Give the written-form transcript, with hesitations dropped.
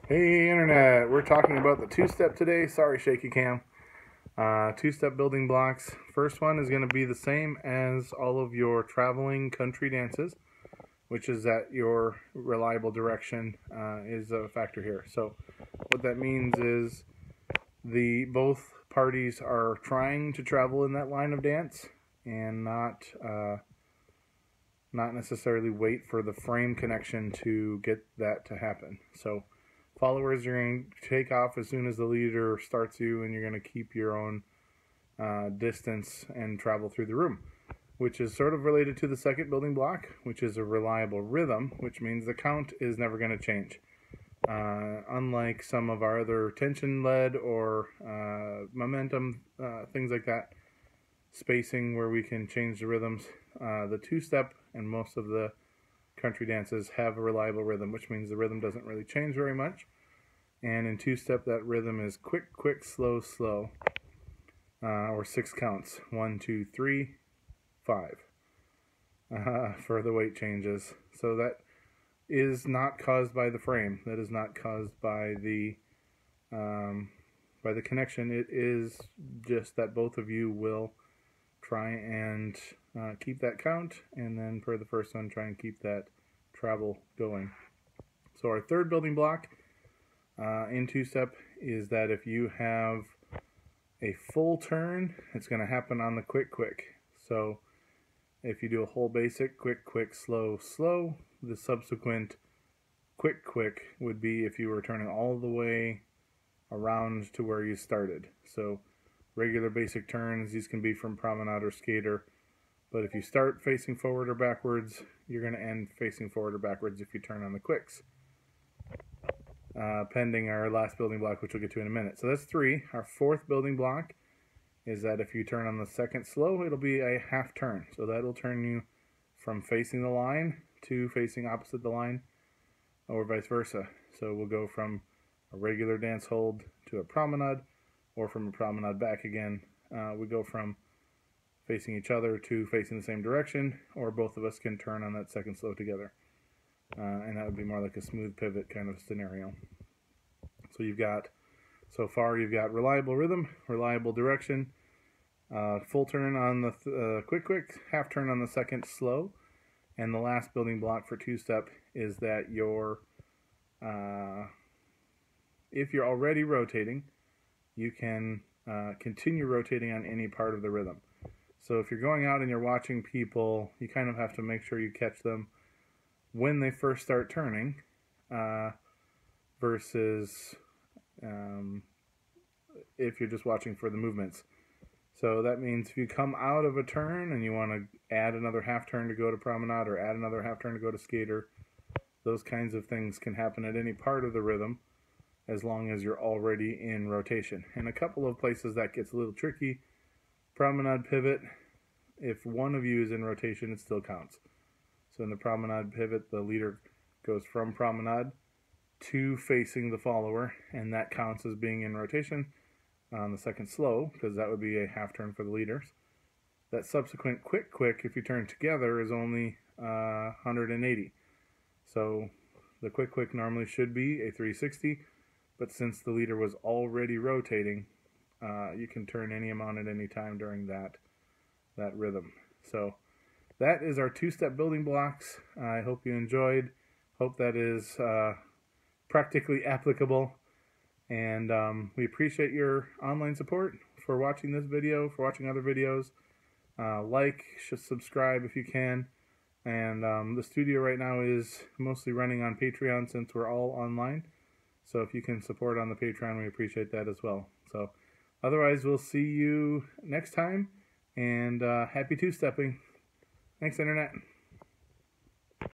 Hey Internet, we're talking about the two-step today. Sorry, shaky cam. Two-step building blocks. First one is going to be the same as all of your traveling country dances, which is that your reliable direction is a factor here. So what that means is both parties are trying to travel in that line of dance and not necessarily wait for the frame connection to get that to happen. So followers are going to take off as soon as the leader starts you, and you're going to keep your own distance and travel through the room, which is sort of related to the second building block, which is a reliable rhythm, which means the count is never going to change. Unlike some of our other tension-led or momentum, things like that, spacing where we can change the rhythms, the two-step and most of the country dances have a reliable rhythm, which means the rhythm doesn't really change very much. And in two-step, that rhythm is quick, quick, slow, slow, or 6 counts. 1, 2, 3, 5 for the weight changes. So that is not caused by the frame. That is not caused by the connection. It is just that both of you will try and keep that count, and then for the first one, try and keep that travel going. So our third building block in two-step is that if you have a full turn, it's going to happen on the quick, quick. So if you do a whole basic quick, quick, slow, slow, the subsequent quick, quick would be if you were turning all the way around to where you started. So regular basic turns, these can be from promenade or skater, but if you start facing forward or backwards, you're going to end facing forward or backwards if you turn on the quicks, pending our last building block, which we'll get to in a minute. So that's 3. Our fourth building block is that if you turn on the second slow, it'll be a half turn. So that'll turn you from facing the line to facing opposite the line, or vice versa. So we'll go from a regular dance hold to a promenade, or from a promenade back again. We go from facing each other to facing the same direction, or both of us can turn on that second slow together. And that would be more like a smooth pivot kind of scenario. So so far you've got reliable rhythm, reliable direction, full turn on the quick, quick, half turn on the second slow, and the last building block for two-step is that if you're already rotating, you can continue rotating on any part of the rhythm. So if you're going out and you're watching people, you kind of have to make sure you catch them when they first start turning, versus if you're just watching for the movements. So that means if you come out of a turn and you want to add another half turn to go to promenade, or add another half turn to go to skater, those kinds of things can happen at any part of the rhythm, as long as you're already in rotation. In a couple of places that gets a little tricky. Promenade pivot, if one of you is in rotation, it still counts. So in the promenade pivot, the leader goes from promenade to facing the follower, and that counts as being in rotation on the second slow, because that would be a half turn for the leaders. That subsequent quick, quick, if you turn together, is only 180. So the quick, quick normally should be a 360, but since the leader was already rotating, you can turn any amount at any time during that rhythm. So that is our two-step building blocks. I hope you enjoyed. Hope that is practically applicable. And we appreciate your online support for watching this video, for watching other videos. Subscribe if you can. And the studio right now is mostly running on Patreon since we're all online. So if you can support on the Patreon, we appreciate that as well. So otherwise, we'll see you next time, and happy two-stepping. Thanks, Internet.